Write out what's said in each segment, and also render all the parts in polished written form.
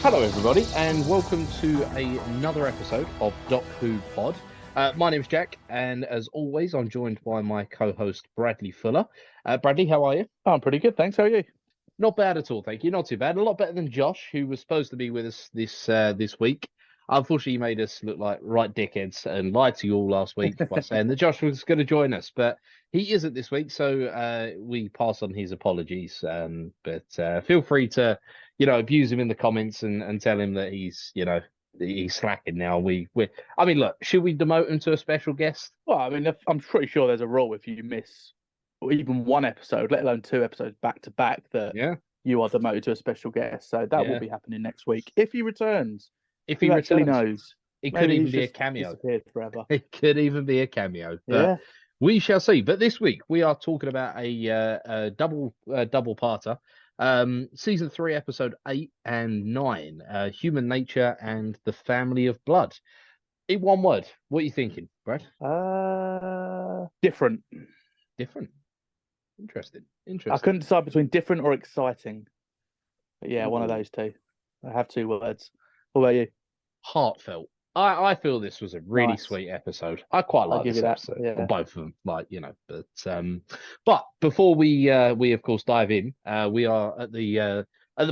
Hello, everybody, and welcome to another episode of Doc Who Pod. My name's Jack, and as always, I'm joined by my co-host Bradley Fuller. Bradley, how are you? Oh, I'm pretty good, thanks. How are you? Not bad at all, thank you. Not too bad. A lot better than Josh, who was supposed to be with us this week. Unfortunately, he made us look like right dickheads and lied to you all last week by saying that Josh was going to join us, but he isn't this week, so we pass on his apologies. But feel free to, abuse him in the comments and tell him that he's slacking now. I mean, look, should we demote him to a special guest? Well, I mean, I'm pretty sure there's a rule if you miss even one episode, let alone two episodes back to back, that Yeah, you are demoted to a special guest. So that will yeah. be happening next week if he returns. If he Who actually returns, knows? it could Maybe even he's be a just cameo. disappeared forever. It could even be a cameo, but Yeah. we shall see. But this week we are talking about a double parter, season 3, episode 8 and 9, Human Nature and the Family of Blood. In one word, what are you thinking, Brad? Different. Different. Interesting. I Interesting. couldn't decide between different or exciting. But yeah, one of Ooh. those two. I have two words. What about you? Heartfelt. I feel this was a really Nice. sweet episode. I quite I'll like give this you that. episode, or Yeah. both of them, but before we of course dive in, we are at the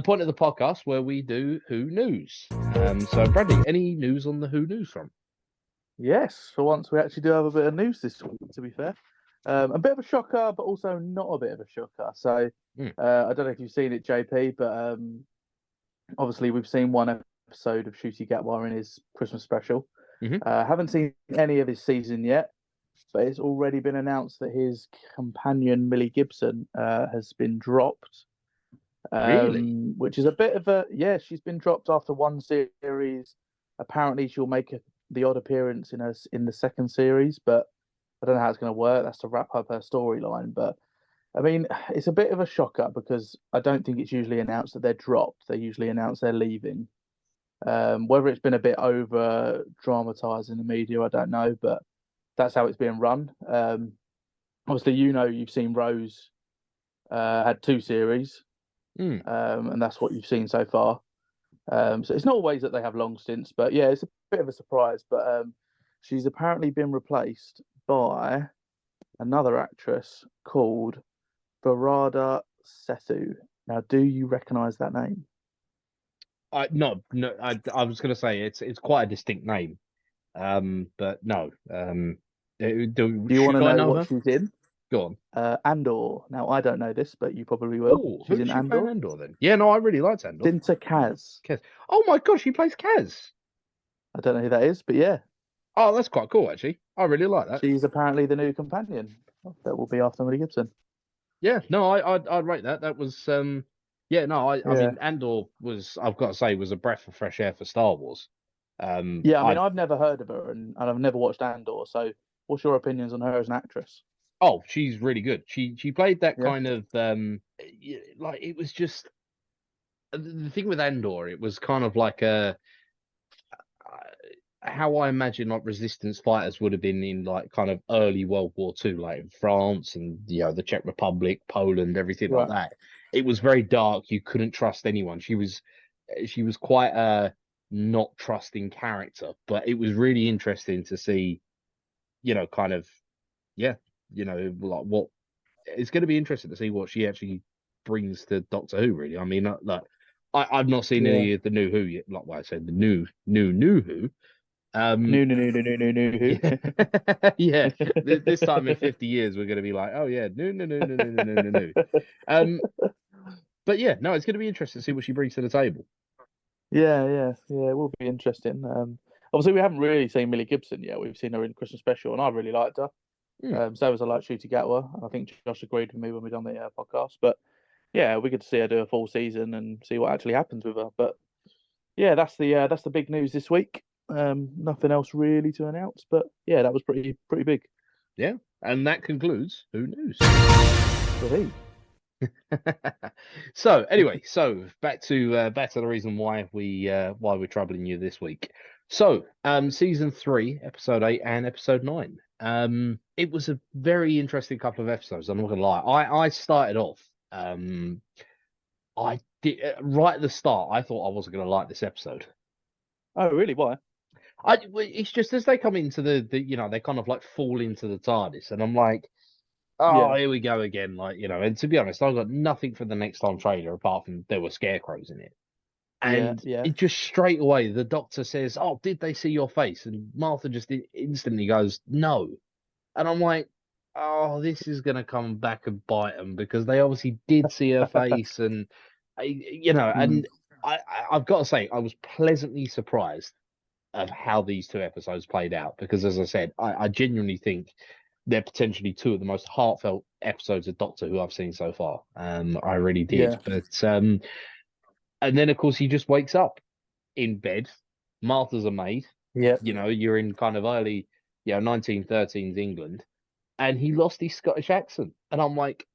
point of the podcast where we do Who News. So Bradley, any news on the Who News front? Yes, for once we actually do have a bit of news this week, to be fair. A bit of a shocker, but also not a bit of a shocker. So Mm. I don't know if you've seen it, JP, but obviously we've seen one episode of Shooty Gatwa in his Christmas special. Mhm. Haven't seen any of his season yet, but it's already been announced that his companion Millie Gibson has been dropped. Really? Which is a bit of she's been dropped after one series. Apparently she'll make the odd appearance in the second series, but I don't know how it's going to work. That's to wrap up her storyline. But I mean, it's a bit of a shocker because I don't think it's usually announced that they're dropped. They usually announce they're leaving. Whether it's been a bit over dramatized in the media, I don't know, but that's how it's being run. Obviously, you've seen Rose had two series, Mm. and that's what you've seen so far. So it's not always that they have long stints, but yeah, it's a bit of a surprise. But she's apparently been replaced by another actress called Barada Sethu. Now, do you recognise that name? No, no. I was going to say it's quite a distinct name. But no. Do you want Should to I know know what her? she's in? Go on. Andor. Now, I don't know this, but you probably will. Oh, She's who's in she playing Andor. Andor then? Yeah, no, I really liked Andor. Dinta Kaz. Kaz. Oh my gosh, he plays Kaz. I don't know who that is, but yeah, Oh, that's quite cool actually. I really like that. she's apparently the new companion that will be after Millie Gibson. Yeah, no, I'd rate that. That was yeah, no, I Yeah. mean Andor was, I've got to say, was a breath of fresh air for Star Wars. Yeah, I mean, I I've never heard of her and I've never watched Andor. So, what's your opinions on her as an actress? Oh, she's really good. She played that Yeah. kind of like it was just the thing with Andor. It was kind of like a how I imagine like resistance fighters would have been in like kind of early World War II, like in France and the Czech Republic, Poland, everything like Right. that. It was very dark. You couldn't trust anyone. She was quite a not trusting character, but it was really interesting to see, kind of yeah, like what it's going to be interesting to see what she actually brings to Doctor Who. Really, I mean, like I've not seen Yeah. any of the new Who yet. Like what I said, the new Who. No, no, no, no, no, no, no. Who? Yeah, yeah. This time in 50 years, we're going to be like, oh yeah, no, no, no, no, no, no, no, no, no. Um, but yeah, no, it's going to be interesting to see what she brings to the table. Yeah. It will be interesting. Obviously, we haven't really seen Millie Gibson yet. We've seen her in Christmas special, and I really liked her. Hmm. So was I like Shooty Gatwa, and I think Josh agreed with me when we done the podcast. But yeah, we get to see her do a full season and see what actually happens with her. But yeah, that's the big news this week. Nothing else really to announce, but yeah, that was pretty big. Yeah, and that concludes Who News. Woohoo. So anyway, back to the reason why we're troubling you this week. So season 3, episode 8 and episode 9. It was a very interesting couple of episodes. I'm not gonna lie. I started off. I right at the start, I thought I wasn't going to like this episode. Oh, really? Why? It's just as they come into they kind of like fall into the TARDIS, and I'm like, oh, Yeah, here we go again. Like, and to be honest, I got nothing for the next time trailer apart from there were scarecrows in it. yeah, And yeah. it just straight away, the doctor says, "Oh, did they see your face?" And Martha just instantly goes, "No." And I'm like, "Oh, this is gonna come back and bite them because they obviously did see her face." And Mm. and I've got to say, I was pleasantly surprised of how these two episodes played out because, as I said, I genuinely think they're potentially two of the most heartfelt episodes of Doctor Who I've seen so far. I really did, Yeah, but and then of course he just wakes up in bed. Martha's a maid. yeah. You're in kind of early, 1913's England, and he lost his Scottish accent, and I'm like,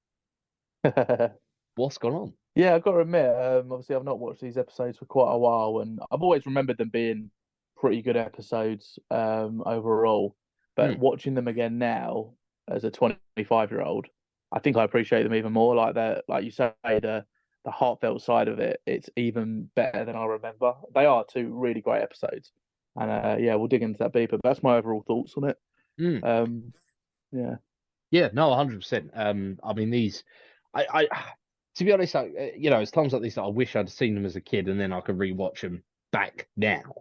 what's gone on? Yeah, I've got to admit, obviously I've not watched these episodes for quite a while, and I've always remembered them being pretty good episodes overall. But Hmm. watching them again now as a 25-year-old, I think I appreciate them even more. Like that, like you say, the heartfelt side of it, it's even better than I remember. They are two really great episodes, and yeah, we'll dig into that deeper. But that's my overall thoughts on it. Hmm. Um, yeah, Yeah, no, 100%. I mean, to be honest, it's times like this that I wish I'd seen them as a kid and then I could rewatch them back now.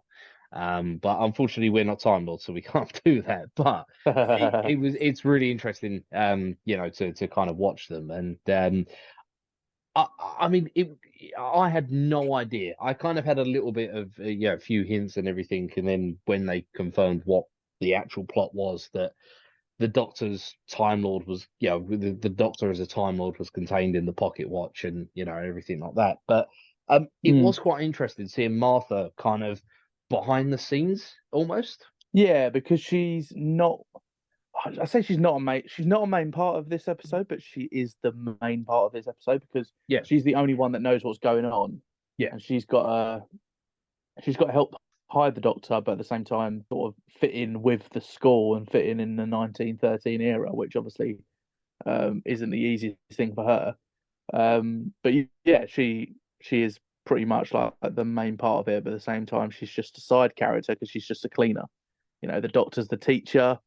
But unfortunately, we're not Time Lords, so we can't do that. But it's really interesting, to kind of watch them. And I mean, I had no idea. I kind of had a little bit of, a few hints and everything. And then when they confirmed what the actual plot was, that the Doctor's Time Lord was, the Doctor as a Time Lord was contained in the pocket watch and, everything like that. But it Mm. was quite interesting seeing Martha kind of behind the scenes almost. Yeah, because she's not. I say she's not a main. She's not a main part of this episode, but she is the main part of this episode because Yeah, she's the only one that knows what's going on, yeah, and she's got to help hide the Doctor, but at the same time, sort of fit in with the school and fit in the 1913 era, which obviously isn't the easiest thing for her. But yeah, she is pretty much like the main part of it, but at the same time, she's just a side character because she's just a cleaner. The Doctor's the teacher.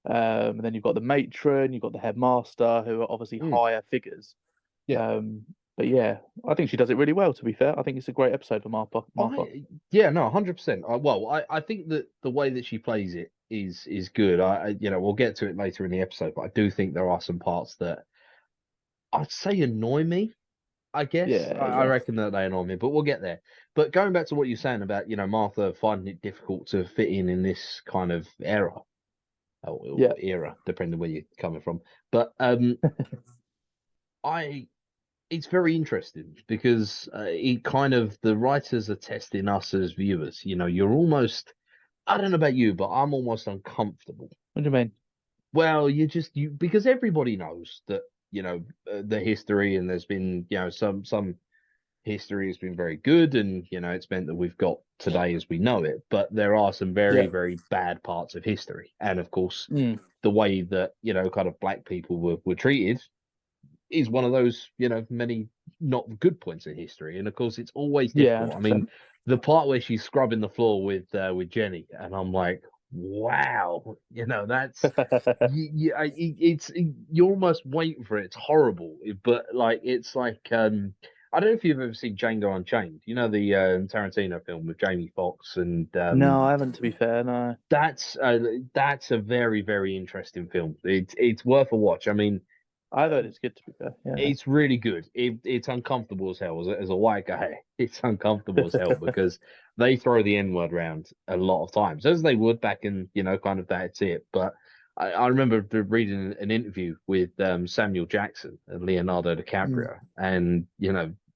And then you've got the matron, you've got the headmaster, who are obviously mm, higher figures. yeah. Um, but yeah, I think she does it really well. To be fair, I think it's a great episode for Martha. Martha. Yeah, no, 100%. Well, I think that the way that she plays it is good. We'll get to it later in the episode, but I do think there are some parts that I'd say annoy me. I guess Yeah, I yeah, reckon that they annoy me, but we'll get there. But going back to what you're saying about, Martha finding it difficult to fit in this kind of era yeah, or era, depending where you're coming from. But I it's very interesting because it kind of the writers are testing us as viewers. You're almost I don't know about you, but I'm almost uncomfortable. What do you mean? Well, you because everybody knows that the history and there's been some history has been very good and it's meant that we've got today as we know it, but there are some very, Yeah. very bad parts of history. And of course, Mm. the way that, kind of black people were treated is one of those, many not good points in history. And of course, it's always Yeah, difficult. I mean, 100%. the part where she's scrubbing the floor with Jenny, and I'm like, wow, that's it's you're almost waiting for it. It's horrible, but like it's like I don't know if you've ever seen Django Unchained. The Tarantino film with Jamie Foxx and No, I haven't. To be fair, no. that's a very, very interesting film. It's worth a watch. I mean, I've heard it's good. To be fair, yeah. it's really good. It's uncomfortable as hell. As a white guy, it's uncomfortable as hell because they throw the N word around a lot of times, as they would back in, kind of that's it. But I remember reading an interview with Samuel Jackson and Leonardo Mm. DiCaprio, and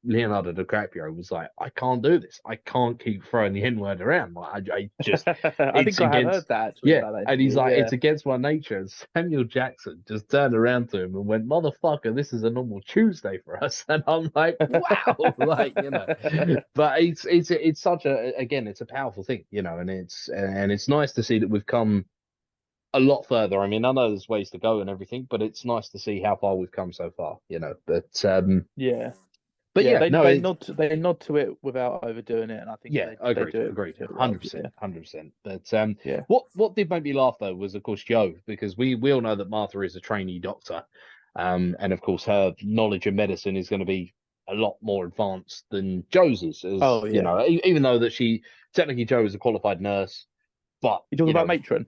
Leonardo DiCaprio was like, "I can't do this. I can't keep throwing the N word around. Like, I just, I it's think I have heard against." that actually Yeah, about that and he's interview. like, Yeah. it's against my nature. And Samuel Jackson just turned around to him and went, "Motherfucker, this is a normal Tuesday for us." And I'm like, wow, like, but it's such a again, it's a powerful thing, and it's nice to see that we've come a lot further. I mean, I know there's ways to go and everything, but it's nice to see how far we've come so far, But Yeah. But Yeah, yeah, no, they nod to it without overdoing it, and I think yeah, they agreed, do it agreed, well. 100%, Yeah, 100%. But yeah, what did make me laugh though was of course Joe, because we all know that Martha is a trainee doctor, and of course her knowledge of medicine is going to be a lot more advanced than Joe's is, as oh you yeah. know, even though that she technically Joe is a qualified nurse, but You talking you about know, matron?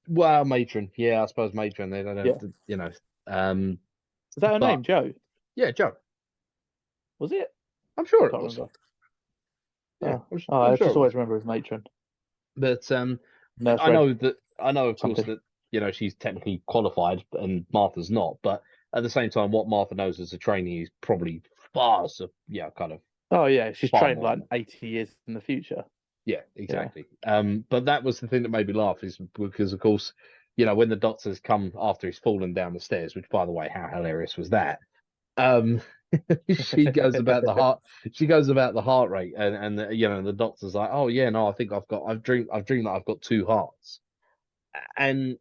well, matron, yeah, I suppose matron. They don't have Yeah, to, you know, um, is that her but name, Joe? yeah, Joe, Was it? I'm sure it Can't was. remember. Yeah, Oh, I'm I sure just it was. always remember as matron, But nurse I know of course something. that you know she's technically qualified and Martha's not, but at the same time, what Martha knows as a trainee is probably yeah, kind of Oh yeah, she's far trained more like than that. 80 years in the future. Yeah, Yeah. exactly. But that was the thing that made me laugh is because of course, you know, when the doctors come after he's fallen down the stairs, which by the way, how hilarious was that? Um, she goes about the heart. She goes about the heart rate, and you know, the doctor's like, "Oh yeah, no, I think I've dreamed that I've got two hearts," and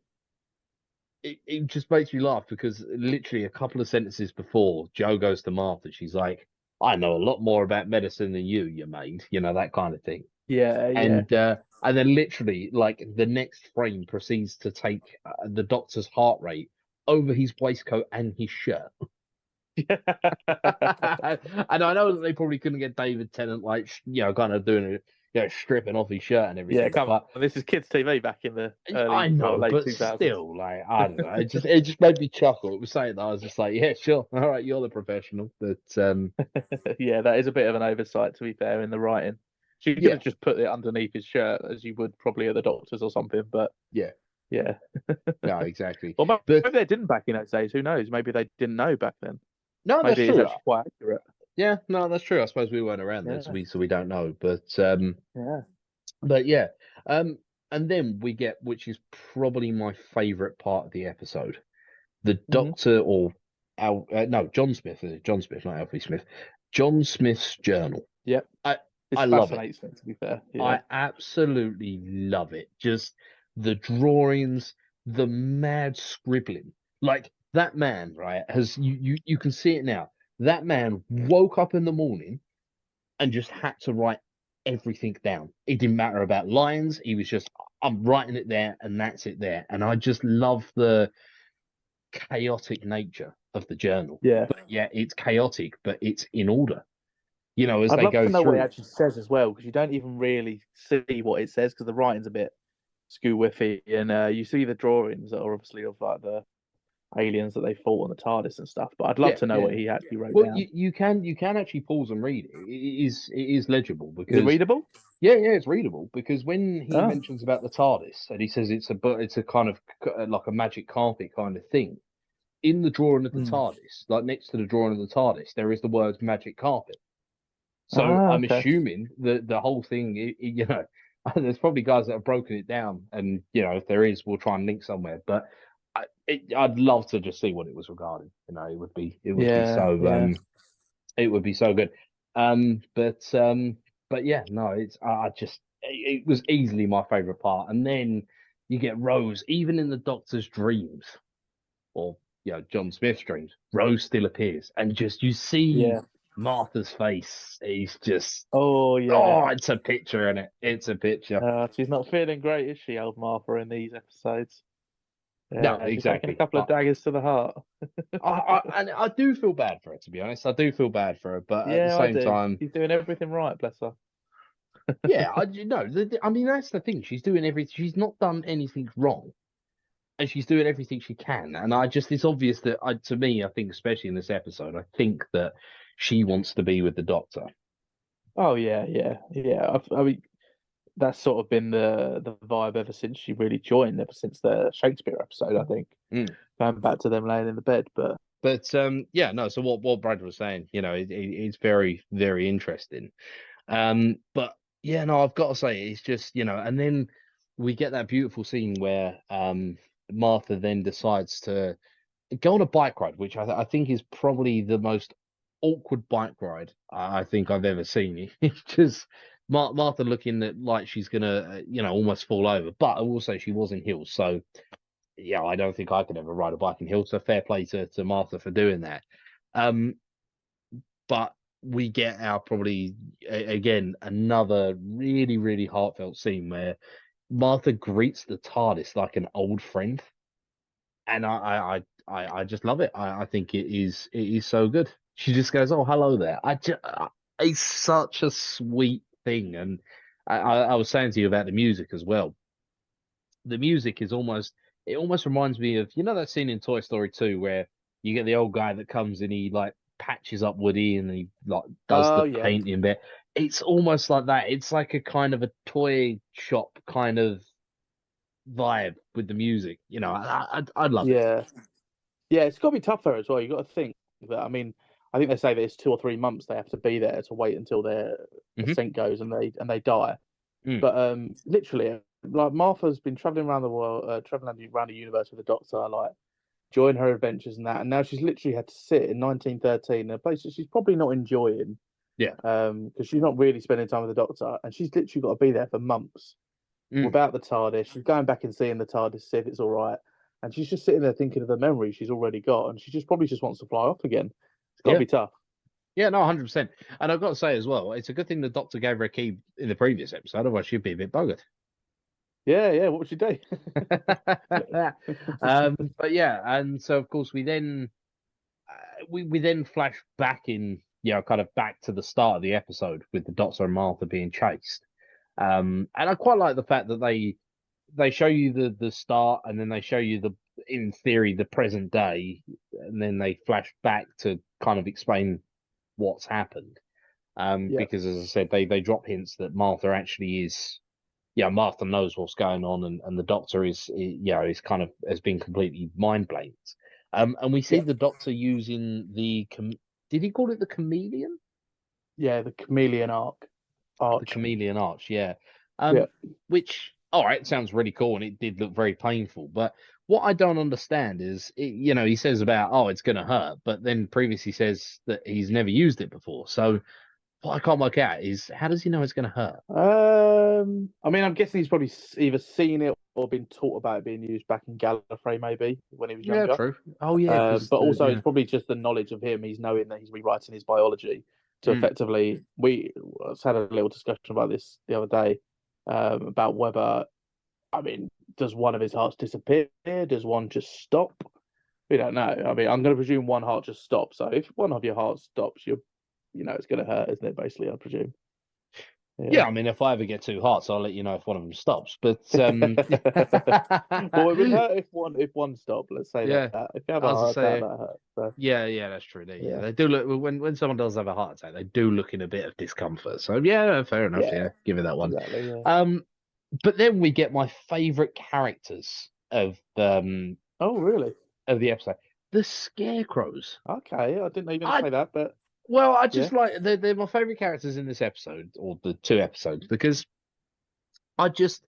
it just makes me laugh because literally a couple of sentences before Joe goes to Martha, she's like, "I know a lot more about medicine than you maid," you know, that kind of thing, Yeah, yeah. and then literally like the next frame proceeds to take the doctor's heart rate over his waistcoat and his shirt. And I know that they probably couldn't get David Tennant like you know kind of doing it, you know, stripping off his shirt and Yeah, everything. come But on. This is kids' TV back in the I early, know, late but 2000s. still, like I don't know, it just made me chuckle. It was saying that I was just like, yeah, sure, all right, you're the professional, but Yeah, that is a bit of an oversight, to be fair, in the writing. She could yeah, have just put it underneath his shirt, as you would probably at the doctor's or something. But yeah, yeah, no, exactly. or But maybe they didn't back in those days. Who knows? Maybe they didn't know back then. no, that's Maybe it is true. actually quite accurate. Yeah, no, that's true. I suppose we weren't around then, Yeah, so we don't know. yeah. But yeah, and then we get, which is probably my favorite part of the episode. The Hmm. Doctor or no, John Smith, is it? John Smith, not Alfie Smith. John Smith's journal. Yep. I This I love it. fascinates me, to be fair. Yeah. I absolutely love it. Just the drawings, the mad scribbling. Like that man, right? Has you can see it now. That man woke up in the morning and just had to write everything down. It didn't matter about lines. He was just, I'm writing it there and that's it there. And I just love the chaotic nature of the journal. Yeah. But yeah, it's chaotic, but it's in order, you know, as I'd they love go to know what it through. actually says as well, because you don't even really see what it says because the writing's a bit skew whiffy, and you see the drawings that are obviously of like the aliens that they fought on the TARDIS and stuff. But I'd love Yeah, to know yeah. what he actually wrote Well, down. you can actually pause and read it. It is legible Is it because readable? yeah, it's readable because when he Oh. mentions about the TARDIS and he says it's a kind of like a magic carpet kind of thing. In the drawing of the Hmm. TARDIS, like next to the drawing of the TARDIS, there is the word magic carpet. So Ah, I'm okay. assuming that the whole thing, you know, there's probably guys that have broken it down, and you know, if there is, we'll try and link somewhere. But I'd love to just see what it was regarding. You know, it would be Yeah, so yeah. it would be so good. Um, but but yeah, no, I just it was easily my favorite part. And then you get Rose, even in the Doctor's dreams, or you know, John Smith's dreams, Rose still appears, and just you see Yeah. Martha's face. He's just Oh, yeah. oh, it's a picture in it. It's a picture. She's not feeling great, is she, old Martha, in these episodes? No, Yeah, she's taking a exactly. couple of daggers to the heart. And I do feel bad for her, to be honest. I do feel bad for her, but at the Yeah, I same do. time, She's doing everything right, bless her. yeah, you know, I mean, that's the thing. She's doing everything. She's not done anything wrong, and she's doing everything she can. And I just, it's obvious that, to me, I think, especially in this episode, I think that she wants to be with the Doctor. Oh yeah, yeah, yeah. I mean, that's sort of been the vibe ever since she really joined, ever since the Shakespeare episode, I think. Mm. Going back to them laying in the bed, but But yeah, no. So what Brad was saying, you know, it's very very interesting. But yeah, no, I've got to say, it's just you know, and then we get that beautiful scene where Martha then decides to go on a bike ride, which I think is probably the most awkward bike ride I think I've ever seen. It's just Martha looking like she's gonna, you know, almost fall over. But I will say she was in heels, so yeah, I don't think I could ever ride a bike in heels. So fair play to Martha for doing that. Um, but we get our probably again another really really heartfelt scene where Martha greets the TARDIS like an old friend, and I just love it. I think it is so good. She just goes, "Oh, hello there." It's such a sweet thing, and I was saying to you about the music as well. The music is almost reminds me of that scene in Toy Story 2 where you get the old guy that comes and he like patches up Woody and he like does Oh the yeah, painting bit. It's almost like that. It's like a kind of a toy shop kind of vibe with the music. I love it. yeah, yeah. It's got to be tough for her as well. You got to think that. I mean, I think they say that it's 2 or 3 months they have to be there to wait until their Hmm. ascent goes and they die. Mm. But literally, like Martha's been traveling around the world, traveling around the universe with the Doctor, like join her adventures and that. And now she's literally had to sit in 1913 in a place that she's probably not enjoying, Yeah. because she's not really spending time with the Doctor, and she's literally got to be there for months Mm. without the TARDIS. She's going back and seeing the TARDIS, see if it's all right, and she's just sitting there thinking of the memories she's already got, and she just probably just wants to fly off again. It's got to Yeah. be tough. Yeah, no, 100%. And I've got to say as well, it's a good thing the Doctor gave her a key in the previous episode, otherwise she'd be a bit buggered. Yeah, yeah. What would she do? But yeah, and so of course we then flash back in, kind of back to the start of the episode with the Doctor and Martha being chased. And I quite like the fact that they show you the start, and then they show you in theory the present day, and then they flash back to kind of explain what's happened. Yeah, Because as I said, they drop hints that Martha actually is, Martha knows what's going on, and the Doctor is kind of has been completely mind blanked. And we see yeah, the Doctor using did he call it the chameleon? yeah. The chameleon The arch. chameleon arch, yeah. Yeah. Which, all right, sounds really cool, and it did look very painful. But what I don't understand is, he says about, oh, it's going to hurt, but then previously says that he's never used it before. So what I can't work out is, how does he know it's going to hurt? I mean, I'm guessing he's probably either seen it or been taught about it being used back in Gallifrey, maybe when he was Yeah, younger. true. Oh, yeah, because But also, yeah. it's probably just the knowledge of him. He's knowing that he's rewriting his biology to Mm. effectively. We had a little discussion about this the other day, about whether, I mean, does one of his hearts disappear? Does one just stop? We don't know. I mean, I'm going to presume one heart just stops. So if one of your hearts stops, it's going to hurt, isn't it? Basically, I presume. Yeah, Yeah. I mean, if I ever get two hearts, I'll let you know if one of them stops. But Well, it would hurt if one stopped. Let's say yeah, that. If you have a as I heart attack, say, that hurts. So, yeah, that's true. Yeah, yeah, they do look when someone does have a heart attack, they do look in a bit of discomfort. So yeah, fair enough. yeah, Yeah, give it that one. exactly. Yeah. Um, but then we get my favorite characters Oh, really? of the episode, the scarecrows. Okay, I didn't know you were going to I say that, but Well, I yeah, just like they're my favorite characters in this episode or the two episodes because I just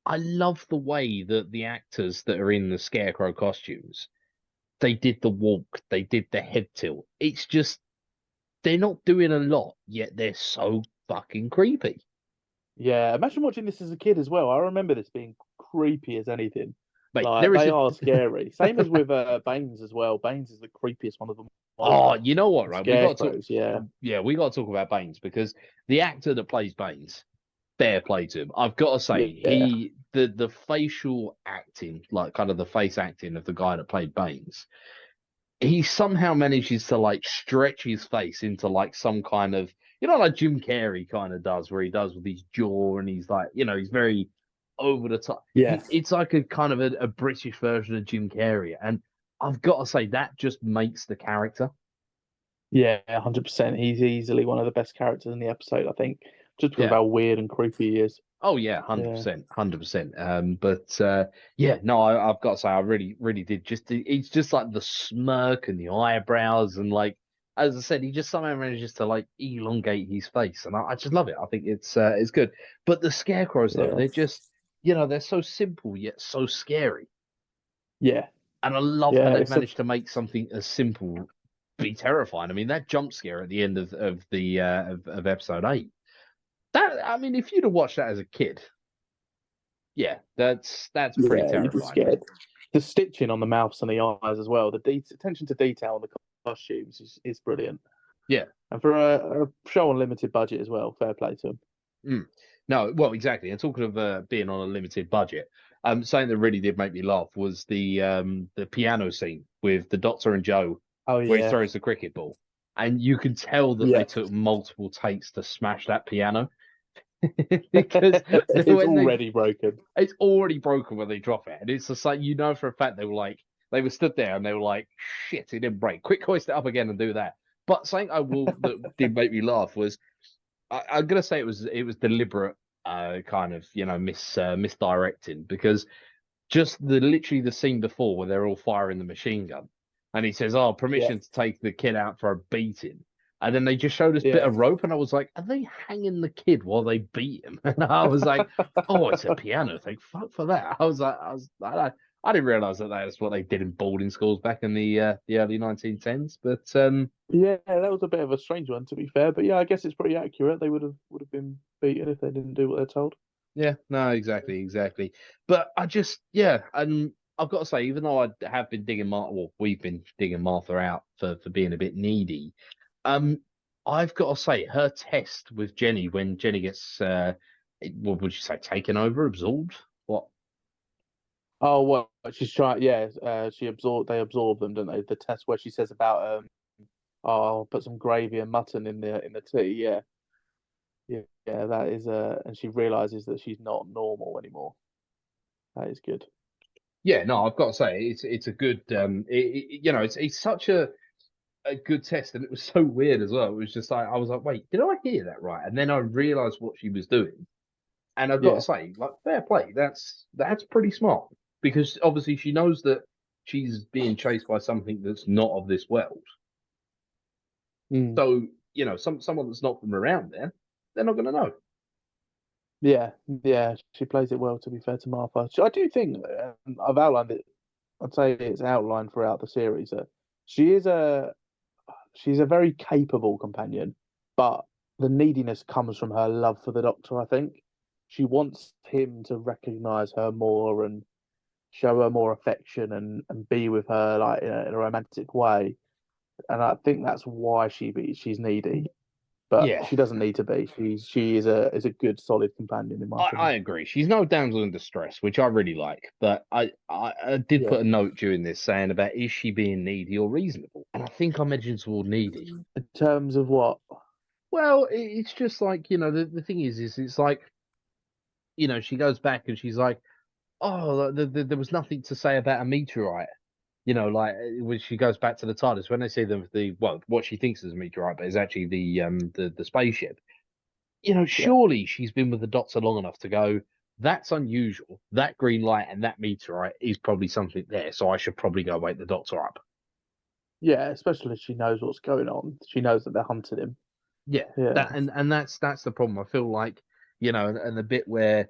I love the way that the actors that are in the scarecrow costumes, they did the walk, they did the head tilt. It's just they're not doing a lot, yet they're so fucking creepy. yeah. Imagine watching this as a kid as well. I remember this being creepy as anything. Like Like there is they a are scary. Same as with Baines as well. Baines is the creepiest one of them all. oh, you know what, right? We got to Scarecrows, yeah, yeah, we got to talk about Baines because the actor that plays Baines, fair play to him. I've got to say, yeah, the facial acting, like kind of the face acting of the guy that played Baines, he somehow manages to like stretch his face into like some kind of like Jim Carrey kind of does, where he does with his jaw and he's like, he's very over the top. yeah, It's like a kind of a British version of Jim Carrey, and I've got to say that just makes the character. yeah. 100%. He's easily one of the best characters in the episode. I think just because of Yeah. how weird and creepy he is. Oh yeah, hundred Yeah, percent, 100%. But yeah, no, I've got to say, I really, really did. It's just like the smirk and the eyebrows, and like as I said, he just somehow manages to like elongate his face, and I just love it. I think it's good. But the scarecrows though, yeah, they're just they're so simple yet so scary, yeah, and I love how yeah. they've It's managed to make something as simple be terrifying. I mean, that jump scare at the end of episode 8. That I mean, if you'd have watched that as a kid. Yeah, that's pretty yeah. You'd be terrifying. scared. The stitching on the mouths and the eyes as well. The attention to detail on the costumes is brilliant. Yeah. And for a show on limited budget as well, fair play to him. Mm. No, well, exactly. And talking of being on a limited budget, something that really did make me laugh was the piano scene with the Doctor and Joe, Oh where he yeah, throws the cricket ball, and you can tell that they yeah. took multiple takes to smash that piano because It's when they already broken. it's already broken when they drop it, and it's just like for a fact they were stood there and they were like, shit, it didn't break. Quick, hoist it up again and do that. But something that did make me laugh was I'm gonna say it was deliberate, kind of misdirecting because just literally the scene before where they're all firing the machine gun, and he says, "Oh, Yeah, permission to take the kid out for a beating," and then they just showed this bit yeah. of rope, and I was like, "Are they hanging the kid while they beat him?" And I was like, "Oh, it's a piano thing. Fuck for that." I didn't realize that that's what they did in boarding schools back in the early 1910s, but Yeah, that was a bit of a strange one to be fair, but yeah, I guess it's pretty accurate. They would have been beaten if they didn't do what they're told. Yeah, no, exactly, exactly. But yeah, and I've got to say, even though I have been digging Martha, well, we've been digging Martha out for being a bit needy, um, I've got to say, her test with Jenny when Jenny gets, what would you say, taken over, absorbed? What? Oh well, she's trying. Yeah, They absorb them, don't they? The test where she says about oh, I'll put some gravy and mutton in the tea. Yeah, yeah, yeah. That is and she realizes that she's not normal anymore. That is good. Yeah, no, I've got to say, it's a good, it's such a good test, and it was so weird as well. It was just like I was like, wait, did I hear that right? And then I realized what she was doing. And I've got to Yeah. say, like, fair play. That's pretty smart because obviously she knows that she's being chased by something that's not of this world. Mm. So someone that's not from around there, they're not going to know. Yeah, yeah. She plays it well. To be fair to Martha, I do think I've outlined it. I'd say it's outlined throughout the series that she is a she's a very capable companion, but the neediness comes from her love for the Doctor. I think she wants him to recognize her more and show her more affection and be with her like in a romantic way. And I think that's why she's needy, but Yeah, she doesn't need to be. She is a good solid companion in my I opinion. agree. She's no damsel in distress, which I really like. But I did Yeah. put a note during this saying about is she being needy or reasonable? And I think I mentioned toward needy. In terms of what? Well, it's just like, the thing is it's like, she goes back and she's like, oh, there was nothing to say about a meteorite. Like when she goes back to the TARDIS, when they see what she thinks is a meteorite, but is actually the spaceship. Yeah. Surely she's been with the Doctor long enough to go. That's unusual. That green light and that meteorite is probably something there. So I should probably go wake the Doctor up. Yeah, especially if she knows what's going on. She knows that they're hunting him. Yeah, Yeah. and that's the problem. I feel like and the bit where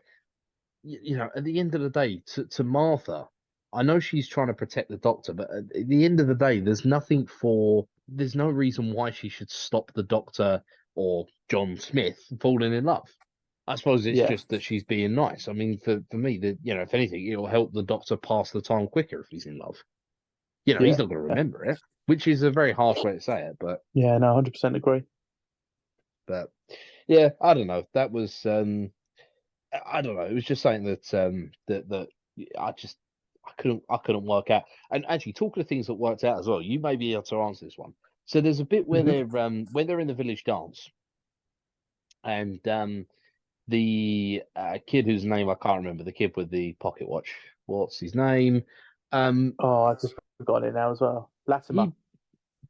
at the end of the day, to Martha, I know she's trying to protect the Doctor, but at the end of the day, there's no reason why she should stop the Doctor or John Smith falling in love. I suppose it's Yeah. just that she's being nice. I mean, for me, if anything, it'll help the Doctor pass the time quicker if he's in love. He's Yeah. not going to remember it, which is a very harsh way to say it, Yeah, no, 100% agree. but yeah, I don't know. That was I don't know. It was just something that I just I couldn't work out. And actually, talking of things that worked out as well, you may be able to answer this one. So there's a bit where Hmm. they're when they're in the village dance, and the kid whose name I can't remember, the kid with the pocket watch. What's his name? Oh, I just forgot it now as well. Latimer. He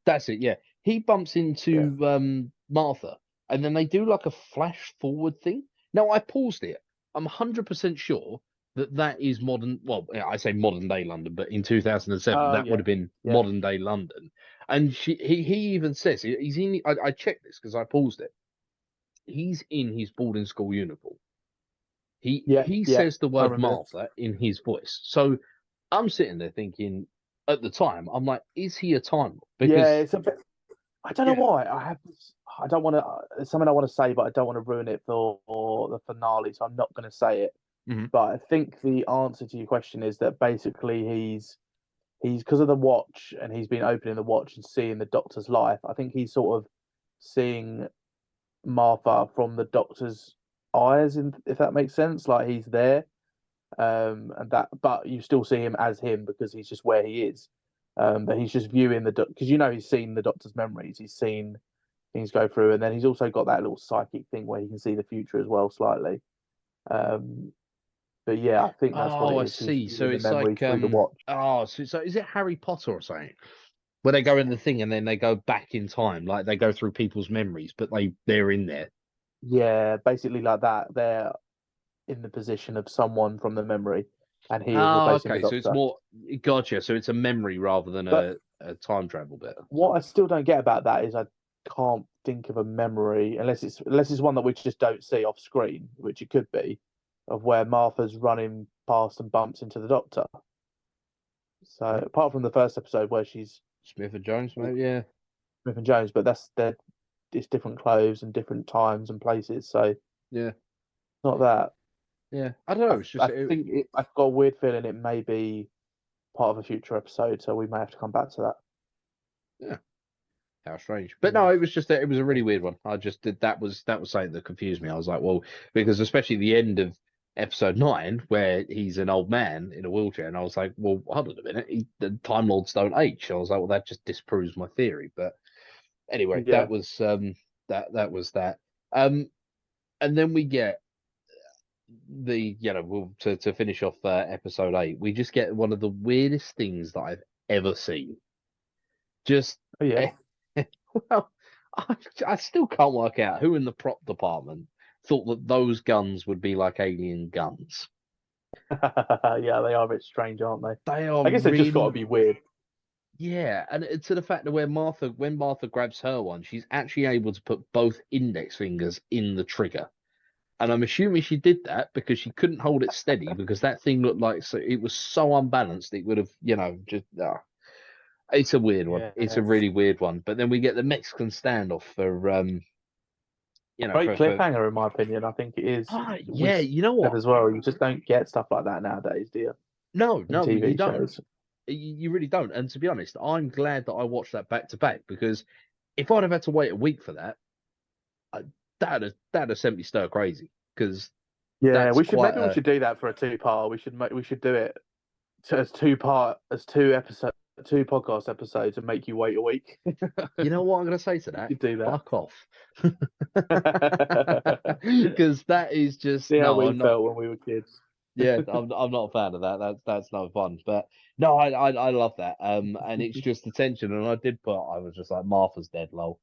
That's it. Yeah, he bumps Yeah. into Martha, and then they do like a flash forward thing. Now I paused it. I'm 100% sure that is modern. Well, yeah, I say modern day London, but in 2007, Oh, that would yeah. have been Yeah. modern day London. And he even says he's in. I checked this because I paused it. He's in his boarding school uniform. Yeah. He Yeah. says the I word remember this. Martha in his voice. So I'm sitting there thinking, at the time, I'm like, is he a Time Lord? Yeah, Because it's a bit. I don't know yeah, why. I have this. I don't want to. It's something I want to say, but I don't want to ruin it for the finale, so I'm not going to say it. mhm, But I think the answer to your question is that basically he's because of the watch and he's been opening the watch and seeing the Doctor's life. I think he's sort of seeing Martha from the Doctor's eyes, if that makes sense. Like he's there, and that, but you still see him as him because he's just where he is. But he's just viewing because he's seen the Doctor's memories. He's seen things go through, and then he's also got that little psychic thing where he can see the future as well, slightly. But yeah, I think that's what Oh, it I is. He's see. So viewing the it's memory like through the watch. so is it Harry Potter or something? Where they go in the thing and then they go back in time, like they go through people's memories, but they're in there. Yeah, basically like that. They're in the position of someone from the memory, and he is Oh, replacing the okay. So it's Doctor. more gotcha. So it's a memory rather than But a time travel bit. what I still don't get about that is I can't think of a memory unless it's one that we just don't see off screen, which it could be, of where Martha's running past and bumps into the Doctor. So apart from the first episode where she's Smith and Jones, maybe, yeah. Smith and Jones, but it's different clothes and different times and places, so Yeah. not that. Yeah. I don't know. It's just I've got a weird feeling it may be part of a future episode, so we may have to come back to that. yeah. How strange. But no, it was just that it was a really weird one. I just did that was something that confused me. I was like, well, because especially the end of episode 9, where he's an old man in a wheelchair, and I was like, well, hold on a minute, the Time Lords don't age. So I was like, well, that just disproves my theory. But anyway, Yeah. that was that was that. And then we get to finish off episode 8, we just get one of the weirdest things that I've ever seen. Just Oh yeah. well, I still can't work out who in the prop department thought that those guns would be like alien guns. Yeah, they are a bit strange, aren't they? They are I guess they just got to really, be weird. yeah, and to the fact that when Martha grabs her one, she's actually able to put both index fingers in the trigger. And I'm assuming she did that because she couldn't hold it steady because that thing looked like it was so unbalanced it would have, just. It's a weird one. Yeah. It's a really weird one. But then we get the Mexican standoff for Great for cliffhanger, in my opinion. I think it is. We yeah, you know said what? as well. You just don't get stuff like that nowadays, do you? No, In no, you TV don't. shows. You really don't. And to be honest, I'm glad that I watched that back to back because if I'd have had to wait a week for that, that'd have sent me stir crazy because Yeah, that's we should quite maybe we a should do that for a two-part. We should do it as two podcast episodes, and make you wait a week. you know what I'm going to say to that? You do that. Fuck off. Because that is just See how no, we I'm not. felt when we were kids. Yeah, I'm not a fan of that. That's no fun. But no, I love that. And it's just the tension. And I was just like, Martha's dead, lol.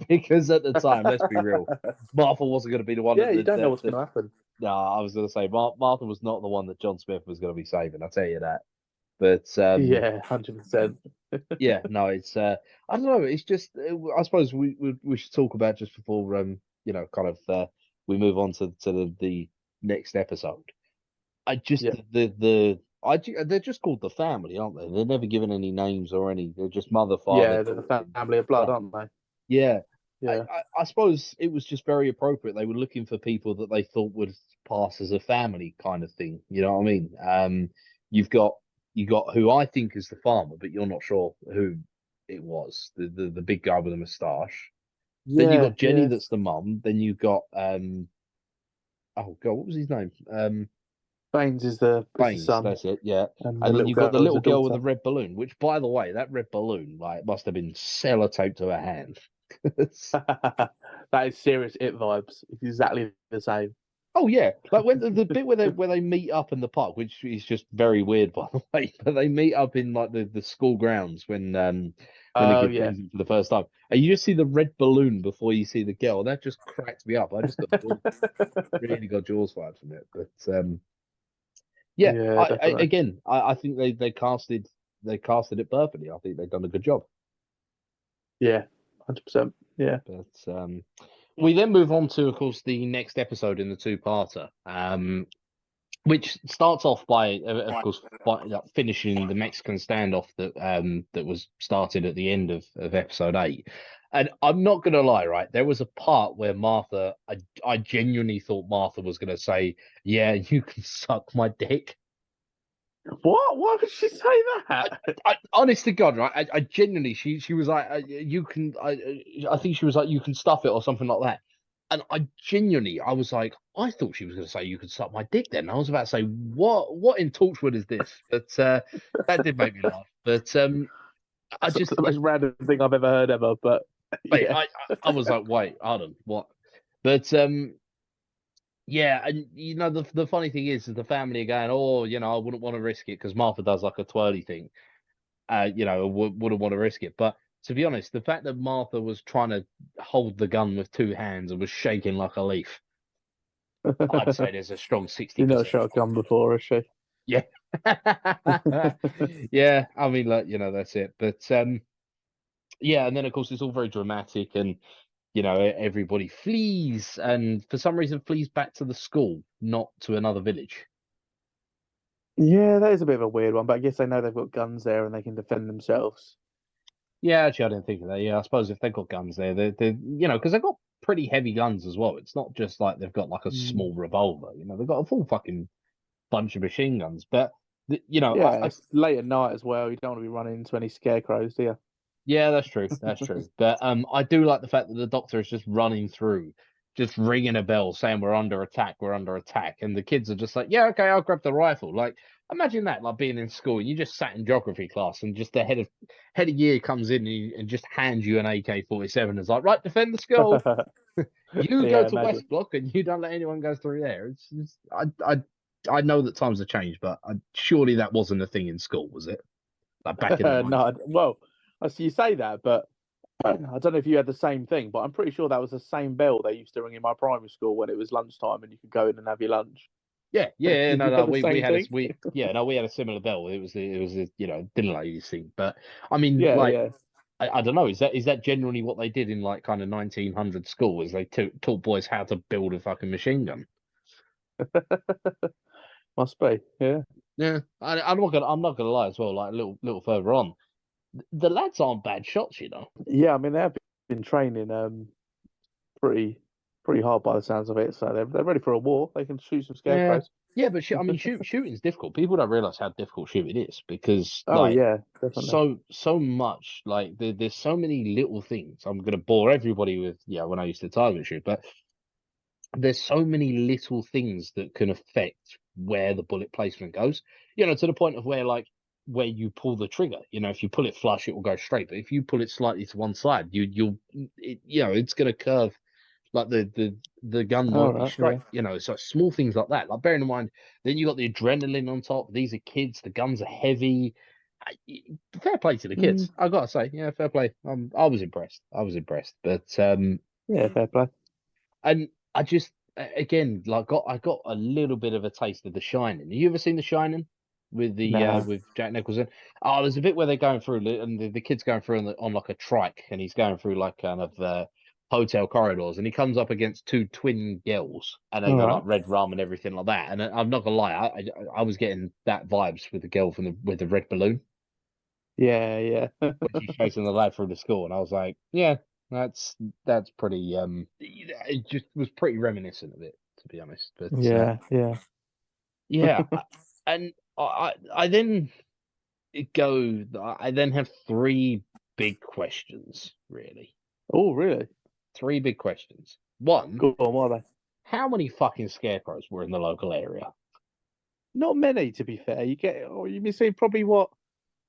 Because at the time, let's be real, Martha wasn't going to be the one Yeah, you don't know what's that going to happen. no, I was going to say Martha was not the one that John Smith was going to be saving. I'll tell you that. But Yeah, 100%. yeah, no, it's I don't know. It's just I suppose we should talk about just before kind of we move on to the next episode. I just Yeah. they're just called the family, aren't they? They're never given any names or any. They're just mother, father, Yeah, they're the daughter, family of blood, son. aren't they? Yeah, Yeah. I suppose it was just very appropriate. They were looking for people that they thought would pass as a family kind of thing. You know what I mean? You've got you got who I think is the farmer, but you're not sure who it was. The big guy with the moustache. Then you Yeah, got Jenny, yeah. that's the mum. Then you got oh god, what was his name? Baines is the Baines, son, that's it, yeah. and the And then little you've got the girl is the little girl with the daughter. red balloon, which, by the way, that red balloon like must have been sellotaped to her hand. That is serious it vibes. It's exactly the same. Oh yeah, like when the bit where they meet up in the park, which is just very weird by the way, but they meet up in like the school grounds when the Oh kid yeah. brings it for the first time, and you just see the red balloon before you see the girl. That just cracked me up. I just got really got Jaws vibes from it. But yeah, Yeah, definitely. again, I think they casted it perfectly. I think they've done a good job. Yeah, 100%. Yeah. But we then move on to, of course, the next episode in the two-parter, which starts off by, of course, finishing the Mexican standoff that was started at the end of episode 8. And I'm not going to lie, right? There was a part where Martha, I genuinely thought Martha was going to say, "Yeah, you can suck my dick." What? Why would she say that? Honest to God, right? I genuinely, she was like, you can, I think she was like, you can stuff it or something like that. And I was like, I thought she was going to say you could suck my dick. Then I was about to say, what in Torchwood is this? But that did make me laugh. But I That's just, the most random thing I've ever heard ever. But wait, yeah, I was like, wait, hold on, what? But yeah, and the funny thing is the family are going, oh, I wouldn't want to risk it because Martha does like a twirly thing. Wouldn't want to risk it. But to be honest, the fact that Martha was trying to hold the gun with two hands and was shaking like a leaf, I'd say there's a strong she's not 60%. shot a gun before, has she? Yeah. Yeah, I mean, like, that's it. But yeah, and then of course it's all very dramatic and everybody flees and for some reason flees back to the school, not to another village. Yeah, that is a bit of a weird one, but I guess they know they've got guns there and they can defend themselves. Yeah, actually, I didn't think of that. Yeah, I suppose if they've got guns there, they're because they've got pretty heavy guns as well. It's not just like they've got like a Mm. small revolver. They've got a full fucking bunch of machine guns. But Yeah, it's late at night as well. You don't want to be running into any scarecrows, do you? yeah, that's true. That's true. But I do like the fact that the doctor is just running through, just ringing a bell, saying we're under attack, we're under attack, and the kids are just like, yeah, okay, I'll grab the rifle. Like, imagine that, like being in school, and you just sat in geography class, and just the head of year comes in and just hands you an AK-47 and is like, right, defend the school. You go Yeah, to imagine. West Block, and you don't let anyone go through there. I know that times have changed, but surely that wasn't a thing in school, was it? Like back in the 90s. No, well, I see you say that, but I don't know if you had the same thing, but I'm pretty sure that was the same bell they used to ring in my primary school when it was lunchtime and you could go in and have your lunch. Yeah, yeah, Did no, you no, get the we same had a thing? yeah, no, we had a similar bell. It was a dinner ladies thing, but I mean, Yeah, like, yeah. I don't know, is that generally what they did in like kind of 1900 school? Is they taught boys how to build a fucking machine gun? Must be. Yeah. Yeah, I'm not gonna lie as well. Like a little further on, the lads aren't bad shots. Yeah, I mean they have been training pretty pretty hard by the sounds of it, so they're ready for a war. They can shoot some Yeah, scarecrows. yeah, but I mean, shooting's difficult. People don't realize how difficult shooting is because Oh like yeah, definitely. so much like there's so many little things. I'm gonna bore everybody with when I used to target shoot, but there's so many little things that can affect where the bullet placement goes. To the point of where you pull the trigger. If you pull it flush, it will go straight, but if you pull it slightly to one side, it's gonna curve like the gun All won't be right, straight. yeah. So small things like that. Like bearing in mind, then you got the adrenaline on top. These are kids. The guns are heavy. Fair play to the Mm, kids. I gotta say, yeah, fair play. I was impressed. I was impressed. But yeah, fair play. and I just again I got a little bit of a taste of The Shining. Have you ever seen The Shining with the Nah. with Jack Nicholson? Oh, there's a bit where they're going through and the kid's going through on like a trike and he's going through like kind of hotel corridors and he comes up against two twin girls and they All got right. like red rum and everything like that. And I'm not gonna lie, I was getting that vibes with the girl with the red balloon Yeah, yeah. when she's chasing the lad through the school, and I was like, yeah, that's pretty. It just was pretty reminiscent of it, to be honest. But Yeah, yeah. yeah, and I then I then have three big questions, really. Oh, really? Three big questions. One, Go on, what are they? how many fucking scarecrows were in the local area? Not many, to be fair. You get, or you've been seeing probably what,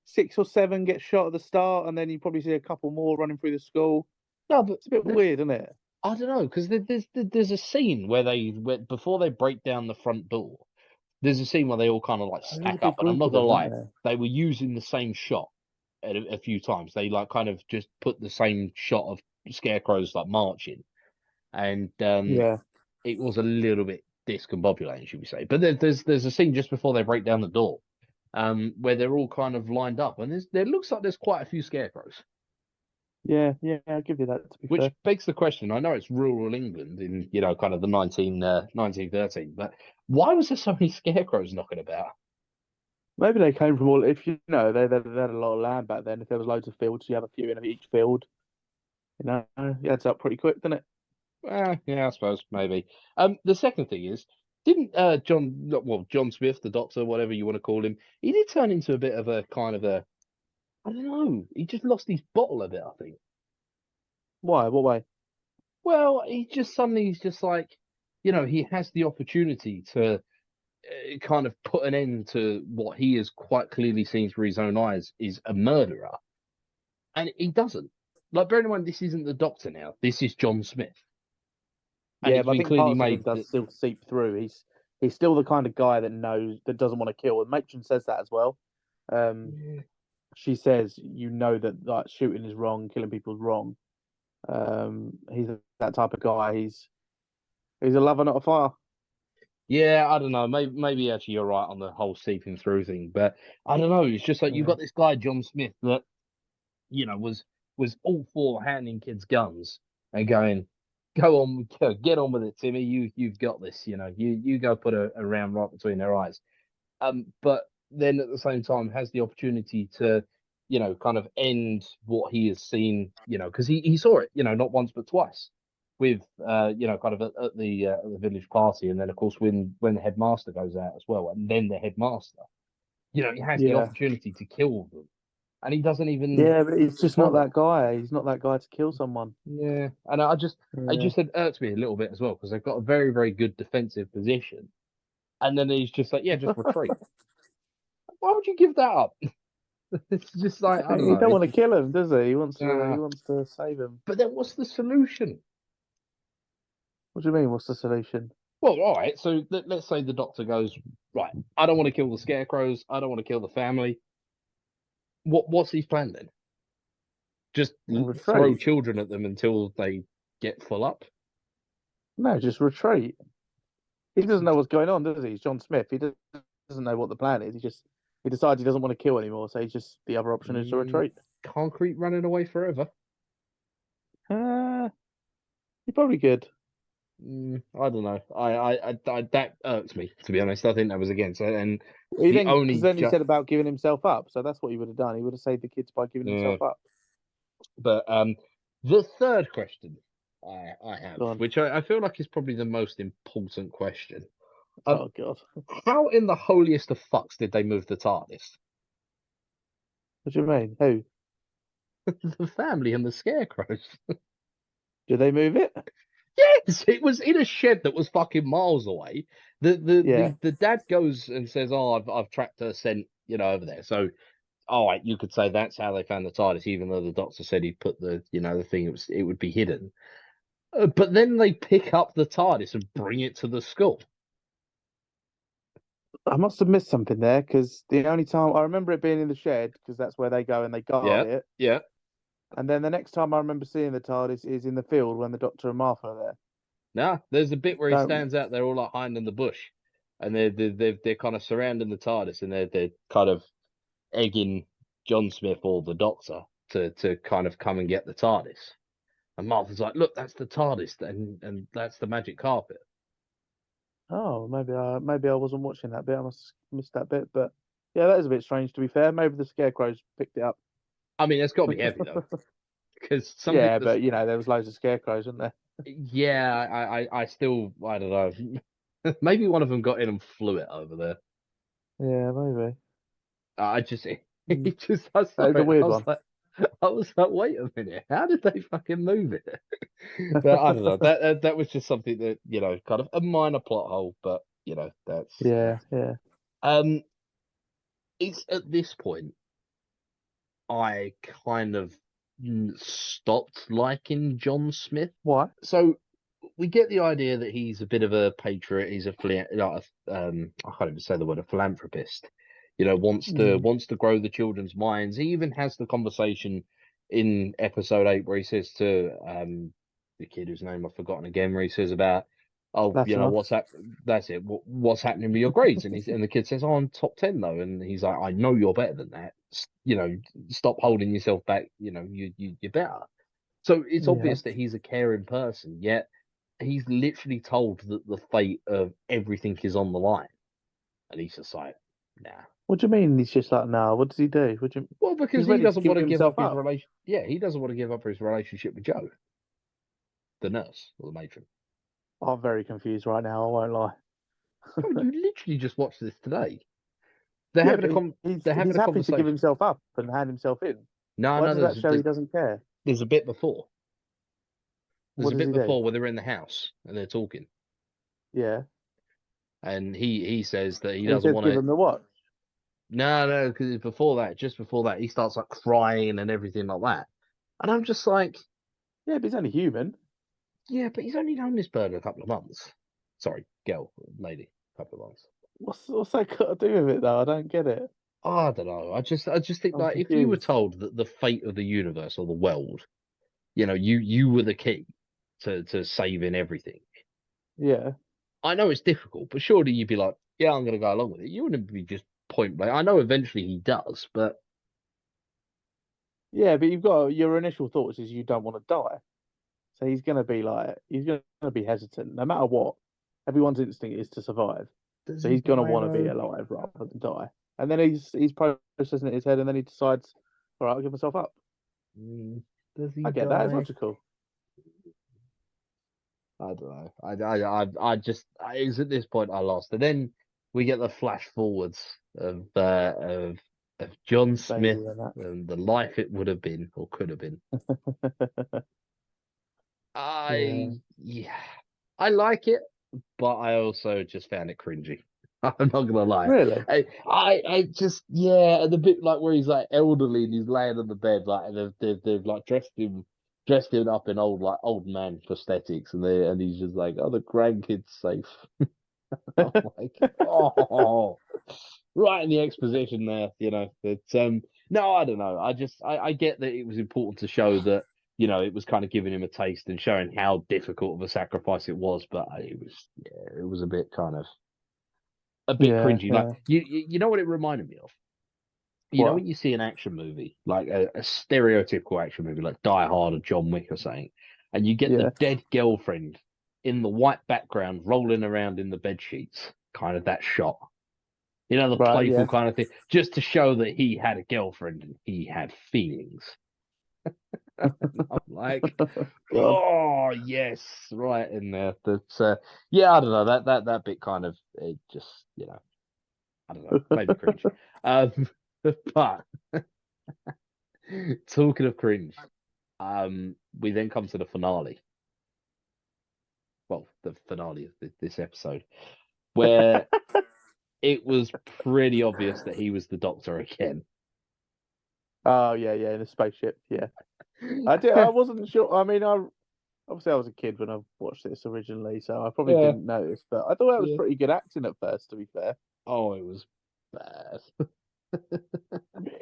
6 or 7 get shot at the start, and then you probably see a couple more running through the school. No, but It's a bit weird, isn't it? I don't know because there's a scene where before they break down the front door. There's a scene where they all kind of like There's a stack big up, and I'm group not of gonna them, isn't lie, there? they were using the same shot a few times. They like kind of just put the same shot of scarecrows like marching, and Yeah. it was a little bit discombobulating, should we say? But there's a scene just before they break down the door, where they're all kind of lined up, and there looks like there's quite a few scarecrows. Yeah, yeah, I'll give you that, to be Which fair. begs the question. I know it's rural England in kind of the 1913, but why was there so many scarecrows knocking about? Maybe they came from all, if you know, they had a lot of land back then. If there was loads of fields, you have a few in each field. It adds up pretty quick, doesn't it? Yeah, I suppose maybe. The second thing is Didn't John Smith, the Doctor, whatever you want to call him, he did turn into a bit of a kind of a, I don't know, he just lost his bottle a bit, I think. Why? What way? Well, he's just like, he has the opportunity to kind of put an end to what he is quite clearly seen through his own eyes is a murderer, and he doesn't. Like, bear in mind, this isn't the Doctor now. This is John Smith, and Yeah, it's but I been think clearly parts of him made does that. still seep through. He's still the kind of guy that knows that doesn't want to kill. And Matron says that as well. Um, Yeah, she says, you know that like shooting is wrong, killing people is wrong. He's that type of guy. He's a lover, not a fighter. yeah, I don't know. Maybe actually you're right on the whole seeping through thing, but I don't know. It's just like you've Yeah. got this guy John Smith that was all for handing kids guns and going, go on, get on with it, Timmy. You've got this. You go put a round right between their eyes. But then at the same time has the opportunity to, kind of end what he has seen, because he saw it, not once but twice with, kind of at the village party, and then of course when the headmaster goes out as well, and then the headmaster, he has the Yeah. opportunity to kill them, and he doesn't even Yeah, but he's just not bother. that guy. He's not that guy to kill someone. Yeah, and it irks me a little bit as well because they've got a very very good defensive position, and then he's just like, yeah, just Yeah. retreat. Why would you give that up? It's just like, I don't He know. don't want to kill him, does he? He wants to. Uh, He wants to save him. but then what's the solution? What do you mean? What's the solution? Well, all right. So let's say the Doctor goes, right. I don't want to kill the scarecrows. I don't want to kill the family. What's his plan then? Just throw Retreat? children at them until they get full up. No, just retreat. He doesn't know what's going on, does he? He's John Smith. Doesn't know what the plan is. He decides he doesn't want to kill anymore. So he's just the other option is to Mm, retreat. concrete running away forever. Uh, he probably could. I don't know. That irks me, to be honest. I think that was against it, and He the then because only then he just said about giving himself up. So that's what he would have done. He would have saved the kids by giving yeah. himself up. But the third question I have, Go on. which I feel like is probably the most important question. Oh God. How in the holiest of fucks did they move the TARDIS? What do you mean? Who? The family and the scarecrows. Did they move it? Yes, it was in a shed that was fucking miles away. The the Yeah. the, the dad goes and says, "Oh, I've tracked her scent, over there." So, all right, you could say that's how they found the TARDIS, even though the Doctor said he'd put the thing it would be hidden. But then they pick up the TARDIS and bring it to the school. I must have missed something there because the only time I remember it being in the shed because that's where they go and they guard Yeah, it. yeah. And then the next time I remember seeing the TARDIS is in the field when the Doctor and Martha are there. Nah, there's a bit where he Don't. stands out there all like hiding in the bush, and they're kind of surrounding the TARDIS, and they're kind of egging John Smith or the Doctor to kind of come and get the TARDIS. And Martha's like, "Look, that's the TARDIS, and that's the magic carpet." Oh, maybe I wasn't watching that bit. I must have missed that bit. But yeah, that is a bit strange to be fair. Maybe the scarecrows picked it up. I mean, it's got to be heavy though, because something Yeah, that's but there was loads of scarecrows, wasn't there? yeah, I still I don't know. Maybe one of them got in and flew it over there. Yeah, maybe. I just Mm. it just I saw That is a it. weird one. I was like, wait a minute, how did they fucking move it? But I don't know. That was just something that kind of a minor plot hole, but that's Yeah, yeah. um. It's at this point I kind of stopped liking John Smith. Why? So we get the idea that he's a bit of a patriot. He's I can't even say the word, a philanthropist. Mm. Wants to grow the children's minds. He even has the conversation in episode 8 where he says to the kid whose name I've forgotten again, where he says about, oh, That's enough. what's that? That's it. What's happening with your grades? And the kid says, oh, I'm top 10 though, and he's like, I know you're better than that. Stop holding yourself back. You're better. So it's Yeah. obvious that he's a caring person, yet he's literally told that the fate of everything is on the line. And he's just like, nah. What do you mean? He's just like, no. What does he do? Well, He's because he ready to doesn't give want to give himself up his up. relation. Yeah, he doesn't want to give up his relationship with Joe, the nurse or the matron. I'm very confused right now. I won't lie. Oh, you literally just watched this today. They're Yeah, having a but they're having he's a happy to give conversation. himself up and hand himself in. No, Why no, does that show he doesn't care? there's a bit before. There's What a does bit he do? before where they're in the house and they're talking, Yeah, and he says that he and he doesn't says want give to. him the watch. No, because before that, just before that, he starts like crying and everything like that, and I'm just like, Yeah, but he's only human. yeah, but he's only known this bird a couple of months. Sorry, girl, lady, couple of months. What's that got to do with it though? I don't get it. Oh, I don't know. I just think I'm like if you were confused. told that the fate of the universe or the world, you were the key to saving everything. Yeah, I know it's difficult, but surely you'd be like, yeah, I'm gonna go along with it. You wouldn't be just point blank. I know eventually he does, but yeah, but you've got your initial thoughts is you don't want to die, so he's gonna be hesitant no matter what. Everyone's instinct is to survive, does so he he's gonna die want to be though? alive rather than die. And then he's processing it in his head, and then he decides, all right, I'll give myself up. Mm, does he I get that; it's die? logical. I don't know. It was at this point I lost. And then we get the flash forwards of John Smith Baby and and the life it would have been or could have been. that. Yeah, Yeah, I like it, but I also just found it cringy. I'm not gonna lie. really. I just yeah, the bit like where he's like elderly and he's laying on the bed like and they've like dressed him up in old man prosthetics and he's just like, oh, the grandkids safe. I'm like, oh, right in the exposition there, But no, I don't know. I get that it was important to show that it was kind of giving him a taste and showing how difficult of a sacrifice it was, but it was a bit Yeah, cringy. Like yeah. you know what it reminded me of? You know What? when you see an action movie, like a stereotypical action movie, like Die Hard or John Wick or something, and you get the Yeah, dead girlfriend in the white background rolling around in the bed sheets, kind of that shot. The right. playful Yeah. kind of thing, just to show that he had a girlfriend and he had feelings. I'm like, God. oh yes, right in there. That's yeah, I don't know that bit kind of it just I don't know, maybe cringe. Um, but talking of cringe, we then come to the finale. Well, the finale of this episode, where it was pretty obvious that he was the Doctor again. Oh yeah, yeah, in a spaceship. Yeah, I did. I wasn't sure. I mean, obviously I was a kid when I watched this originally, so I probably Yeah, didn't notice. But I thought that was yeah. pretty good acting at first. To be fair. Oh, it was bad.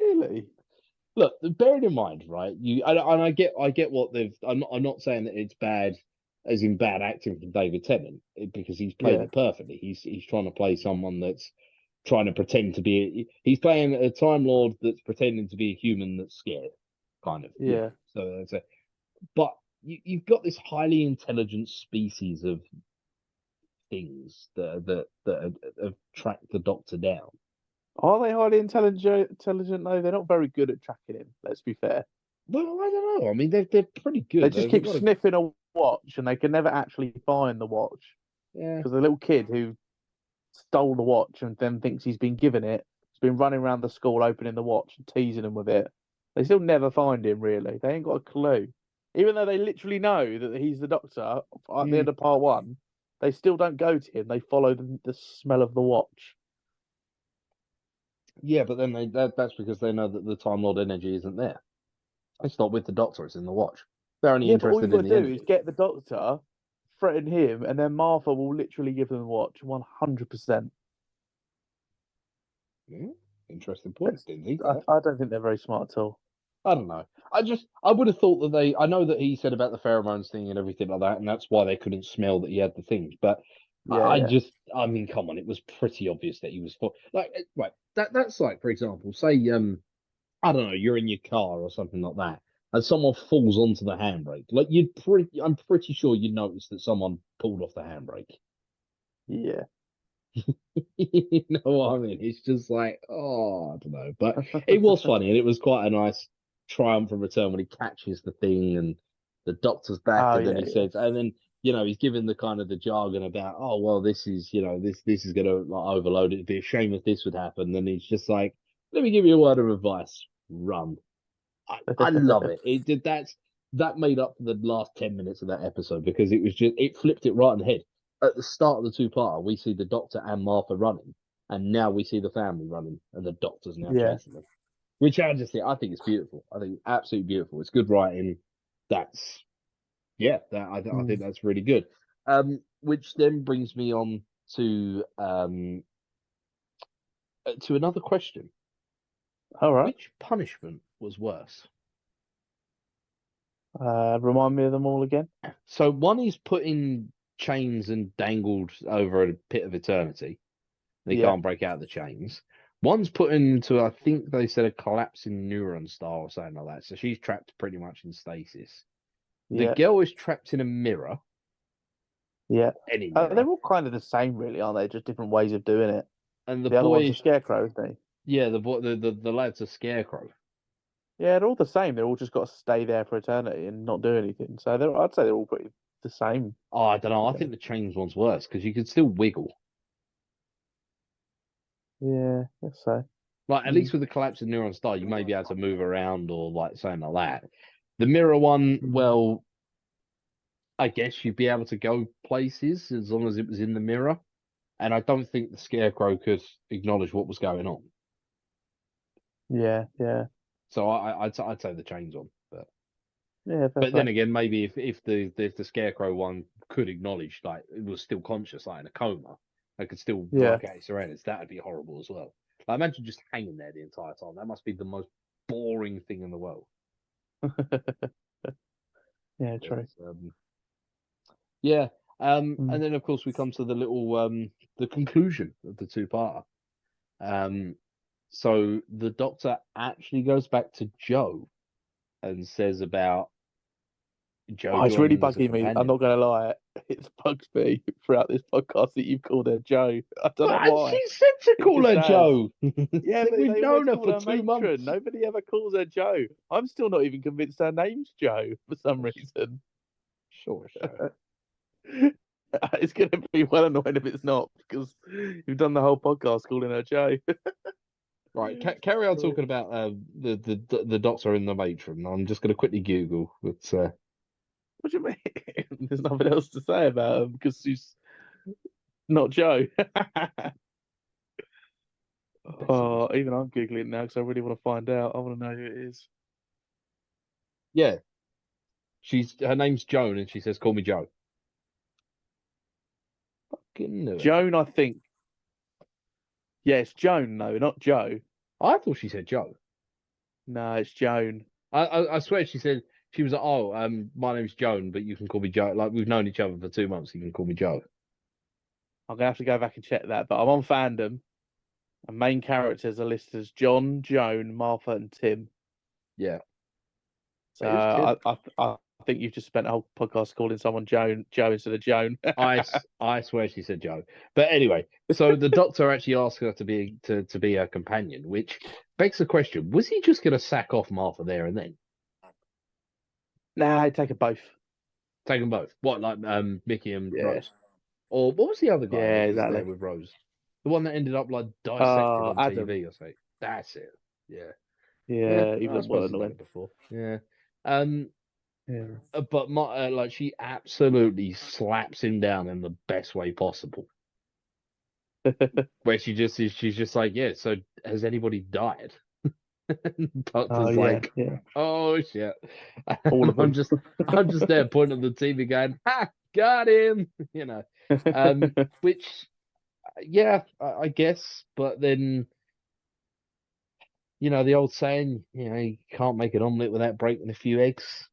Really? Look, bearing in mind, right? And I get what they've. I'm not saying that it's bad, as in bad acting from David Tennant, because he's played Yeah, it perfectly. He's trying to play someone that's trying to pretend to be. He's playing a Time Lord that's pretending to be a human that's scared, kind of. yeah. So that's it. But you've got this highly intelligent species of things that have tracked the Doctor down. Are they highly intelligent? Intelligent? No, they're not very good at tracking him. Let's be fair. Well, I don't know. I mean, they're pretty They good. just They've keep got a sniffing a watch, and they can never actually find the watch yeah. because the little kid who stole the watch and then thinks he's been given it has been running around the school opening the watch and teasing him with it. They still never find him. Really, they ain't got a clue. Even though they literally know that he's the Doctor at the Mm. end of part one, they still don't go to him. They follow the smell of the watch. Yeah, but then that's because they know that the Time Lord energy isn't there. It's not with the Doctor, it's in the watch. They're only Yeah, but all interested you've in got the to do is energy. get the Doctor, threaten him, and then Martha will literally give them the watch 100%. Yeah, interesting point. Didn't think I, that. I don't think they're very smart at all. I don't know. I would have thought that I know that he said about the pheromones thing and everything like that, and that's why they couldn't smell that he had the things. But Yeah, yeah, I mean, come on, it was pretty obvious that he was for like, right. That's like, for example, say, I don't know, you're in your car or something like that, and someone falls onto the handbrake. Like I'm pretty sure you'd notice that someone pulled off the handbrake. yeah. You know what I mean? It's just like, oh, I don't know. But it was funny and it was quite a nice triumphant return when he catches the thing and the Doctor's back, Oh and then yeah, he yeah. says, and then he's given the kind of the jargon about, oh well, this is this is gonna like overload it. It'd be a shame if this would happen. Then he's just like, let me give you a word of advice: run. I love it. That made up for the last 10 minutes of that episode because it flipped it right on the head. At the start of the two-parter, we see the Doctor and Martha running, and now we see the family running, and the Doctor's now Yeah. chasing them. Which I think it's beautiful. I think it's absolutely beautiful. It's good writing. That's I think that's really good. Which then brings me on to another question. All right. Which punishment was worse? Remind me of them all again. So one is put in chains and dangled over a pit of eternity. They Yeah. can't break out of the chains. One's put into, I think they said, a collapsing neuron star or something like that. So she's trapped pretty much in stasis. The Yeah. girl is trapped in a mirror. Yeah. Any mirror. They're all kind of the same, really, aren't they? Just different ways of doing it. And the other one's a scarecrow, isn't he? Yeah, the lad's a scarecrow. Yeah, they're all the same. They're all just got to stay there for eternity and not do anything. So I'd say they're all pretty the same. Oh, I don't know. I think the chains one's worse because you could still wiggle. Yeah, let's say. Like, at least with the collapsing neuron star, you may be able to move around or like something like that. The mirror one, well, I guess you'd be able to go places as long as it was in the mirror. And I don't think the scarecrow could acknowledge what was going on. Yeah. So I'd say the chains one. Yeah, but then again, maybe if the scarecrow one could acknowledge, like, it was still conscious, like in a coma, they could still work out its surroundings. That would be horrible as well. Like, imagine just hanging there the entire time. That must be the most boring thing in the world. Yeah, true. And then of course we come to the little the conclusion of the two-parter. So the Doctor actually goes back to Joe and says about Joe. It's really bugging me. I'm not going to lie. It's bugged me throughout this podcast that you've called her Joe. I don't know why. She said to call her Joe. Yeah, but we've known her for 2 months. Nobody ever calls her Joe. I'm still not even convinced her name's Joe for some reason. Sure. It's going to be well annoying if it's not, because you've done the whole podcast calling her Joe. Right, carry on talking about the Doctor and the matron. I'm just going to quickly Google. But what do you mean? There's nothing else to say about her because she's not Joe. Even I'm googling now because I really want to find out. I want to know who it is. Yeah, her name's Joan, and she says, "Call me Joe." Fucking knew it. Joan, I think. Yeah, it's Joan, no, not Joe. I thought she said Joe. No, it's Joan. I swear she said, she was like, "Oh, my name's Joan, but you can call me Joe. Like, we've known each other for 2 months. You can call me Joe." I'm gonna have to go back and check that, but I'm on Fandom, and main characters are listed as John, Joan, Martha, and Tim. Yeah. So I think you've just spent a whole podcast calling someone Joe instead of Joan. I swear she said Joe. But anyway, so the Doctor actually asked her to be her companion, which begs the question: was he just going to sack off Martha there and then? Nah, I'd take them both. Take them both. What, like Mickey and Yeah. Rose? Or what was the other guy? Yeah, that was exactly. there with Rose, the one that ended up like dissected on Adam. TV or something. That's it. Yeah. Yeah, he was well annoying before. Yeah. Yeah. But like, she absolutely slaps him down in the best way possible. Where she's just like, yeah. So has anybody died? Doctor's like, yeah. Oh shit! All of them. I'm just there pointing at the TV, going, "Ha, got him!" You know. Which, yeah, I guess. But then, you know, the old saying, you know, you can't make an omelette without breaking a few eggs.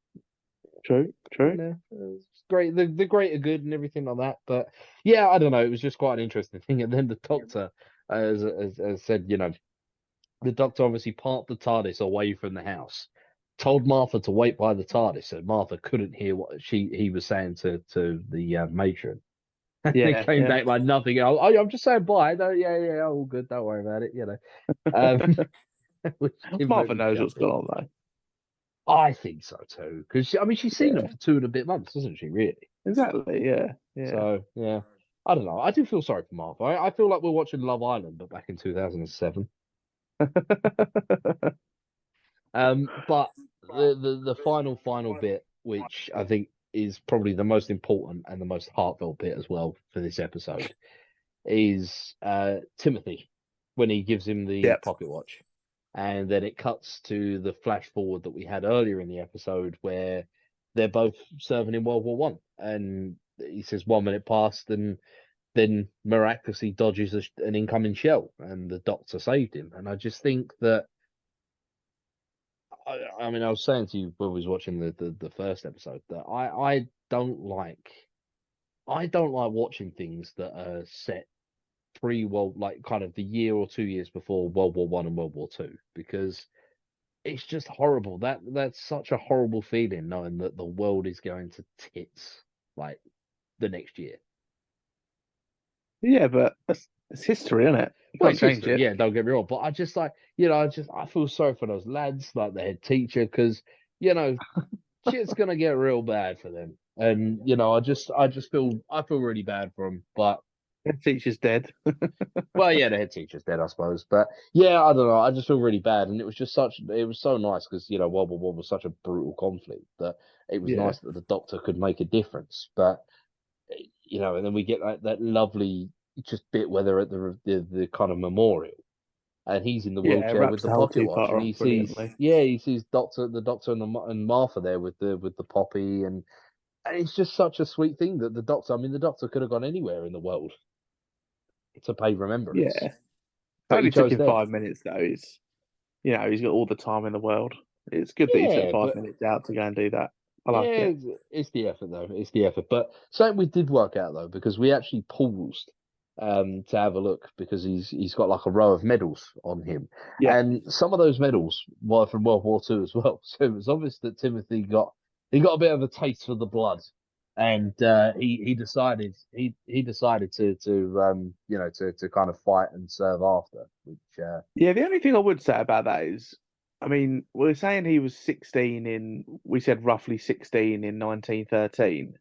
True. You know, it's great. The greater good and everything like that. But yeah, I don't know. It was just quite an interesting thing. And then the Doctor, as said, you know, the Doctor obviously parked the TARDIS away from the house, told Martha to wait by the TARDIS, so Martha couldn't hear what he was saying to the matron. Yeah, They came back like nothing else. Oh, I'm just saying bye. No, yeah, all good. Don't worry about it. You know. Martha knows what's going on though. I think so too, because I mean she's seen them for 2 and a bit months, hasn't she? Really? Exactly. Yeah. Yeah. So yeah, I don't know. I do feel sorry for Martha. I feel like we're watching Love Island, but back in 2007. But the final bit, which I think is probably the most important and the most heartfelt bit as well for this episode, is Timothy when he gives him the Yep. pocket watch, and then it cuts to the flash forward that we had earlier in the episode where they're both serving in World War I, and he says 1 minute passed, and then miraculously dodges an incoming shell, and the doctor saved him. And I just think that I mean, I was saying to you when we was watching the first episode that I don't like watching things that are set pre-world, like kind of the year or 2 years before World War I and World War II, because it's just horrible. That's such a horrible feeling knowing that the world is going to tits like the next year. Yeah, but it's history, isn't it? You Well, can't it's change history, it. yeah, don't get me wrong, but I just like, I feel sorry for those lads, like the head teacher, because you know shit's gonna get real bad for them, and I feel really bad for them, but The teacher's dead. well, yeah, the head teacher's dead, I suppose, but yeah, I don't know, I just feel really bad, and it was so nice because World War One was such a brutal conflict that it was Yeah. nice that the doctor could make a difference, but and then we get that lovely just bit where they're at the kind of memorial. And he's in the Yeah, it wheelchair with wraps the the whole pocket watch, two-parter and off he sees, brilliantly. yeah, he sees the doctor and Martha there with the poppy, and it's just such a sweet thing that the doctor could have gone anywhere in the world to pay remembrance, Yeah. It but he only took chose him them. 5 minutes though. It's he's got all the time in the world. It's good that he took Yeah, five but minutes out to go and do that. I like yeah, it. it's the effort though. It's the effort. But something we did work out though, because we actually paused to have a look because he's got like a row of medals on him. Yeah. And some of those medals were from World War II as well. So it was obvious that Timothy got a bit of a taste for the blood. And he decided to kind of fight and serve after, which Yeah, the only thing I would say about that is, I mean, we're saying he was 16 we said roughly 16 in 1913.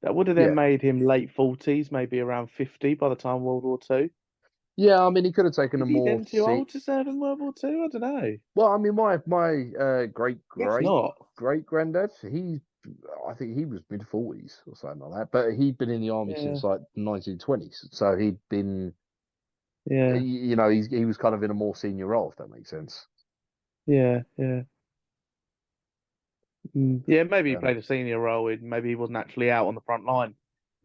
That would have then yeah. made him late 40s, maybe around 50 by the time World War Two. Yeah, I mean he could have taken a Is he more then too se old to serve in World War Two? I don't know. Well, I mean, my great Guess great not. great granddad, I think he was mid-40s or something like that. But he'd been in the army Yeah, since like 1920s, so he'd been, yeah, he was kind of in a more senior role, if that makes sense. yeah, yeah. Yeah, maybe he Um, played a senior role in, maybe he wasn't actually out on the front line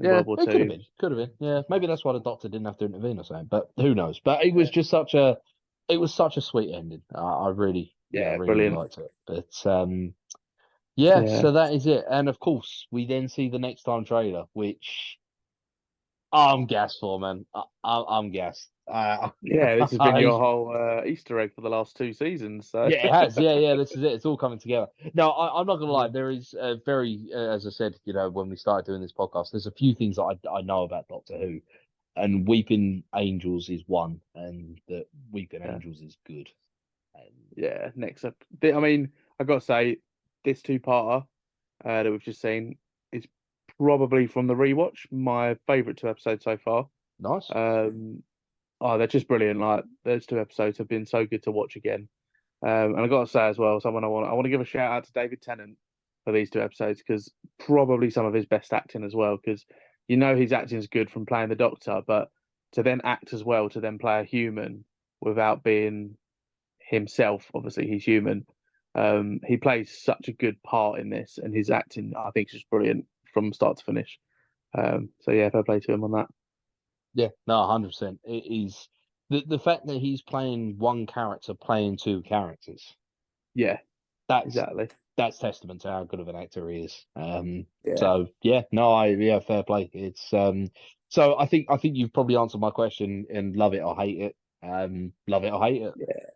in yeah, World War it could have Two. been, could have been. Yeah, maybe that's why the doctor didn't have to intervene or something. But who knows? But Yeah, it was such a sweet ending. I really, yeah, really brilliant. liked it. But yeah, Yeah, so that is it. And of course, we then see the next time trailer, which I'm gassed for, man. I'm gassed. yeah. This has been I, your whole Easter egg for the last two seasons. So yeah, it has. Yeah, yeah. This is it. It's all coming together. No, I'm not gonna lie. yeah, There is a very, as I said, when we started doing this podcast, there's a few things that I know about Doctor Who, and Weeping Angels is one, and that Weeping yeah, Angels is good. And yeah. Next up, I mean, I got to say, this two-parter that we've just seen is probably from the rewatch my favourite two episodes so far. nice. Um, oh, they're just brilliant. Like those two episodes have been so good to watch again. And I got to say as well, someone I want to give a shout out to David Tennant for these two episodes because probably some of his best acting as well. Because his acting is good from playing the Doctor, but to then act as well, to then play a human without being himself. Obviously, he's human. He plays such a good part in this, and his acting I think is just brilliant from start to finish. So yeah, fair play to him on that. Yeah, no, 100%. It is the fact that he's playing one character, playing two characters. Yeah, That's exactly. that's testament to how good of an actor he is. Yeah, So yeah, no, fair play. It's so I think you've probably answered my question and love it or hate it. Love it or hate it. yeah.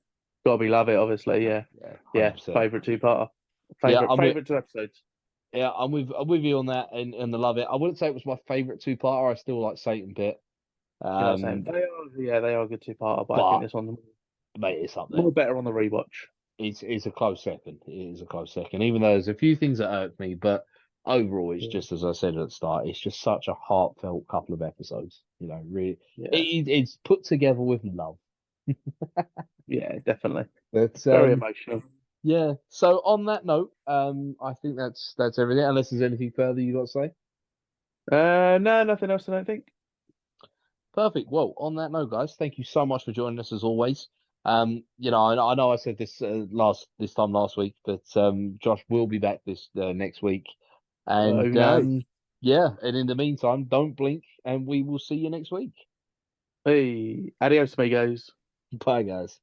Gotta be love it, obviously. Yeah, Yeah, yeah, yeah. 100%. Favorite two-parter. Yeah, Favorite two episodes. I'm with you on that and the love it. I wouldn't say it was my favorite two-parter. I still like Satan Pit. You know what I'm saying? Um, They are a good two-parter, but I think but this one's mate, it's up there. more better on the rewatch. It's a close second. It is a close second. Even though there's a few things that irk me, but overall, it's Yeah. just as I said at the start, it's just such a heartfelt couple of episodes. You know, really, Yeah. it's put together with love. Yeah, definitely. But Very emotional. yeah. So on that note, I think that's everything. Unless there's anything further you got to say. No, nothing else, I don't think. Perfect. Well, on that note, guys, thank you so much for joining us as always. You know, I know I said this this time last week, but Josh will be back this next week, Who and knows? yeah. And in the meantime, don't blink, and we will see you next week. Hey, adios, amigos. Bye, guys.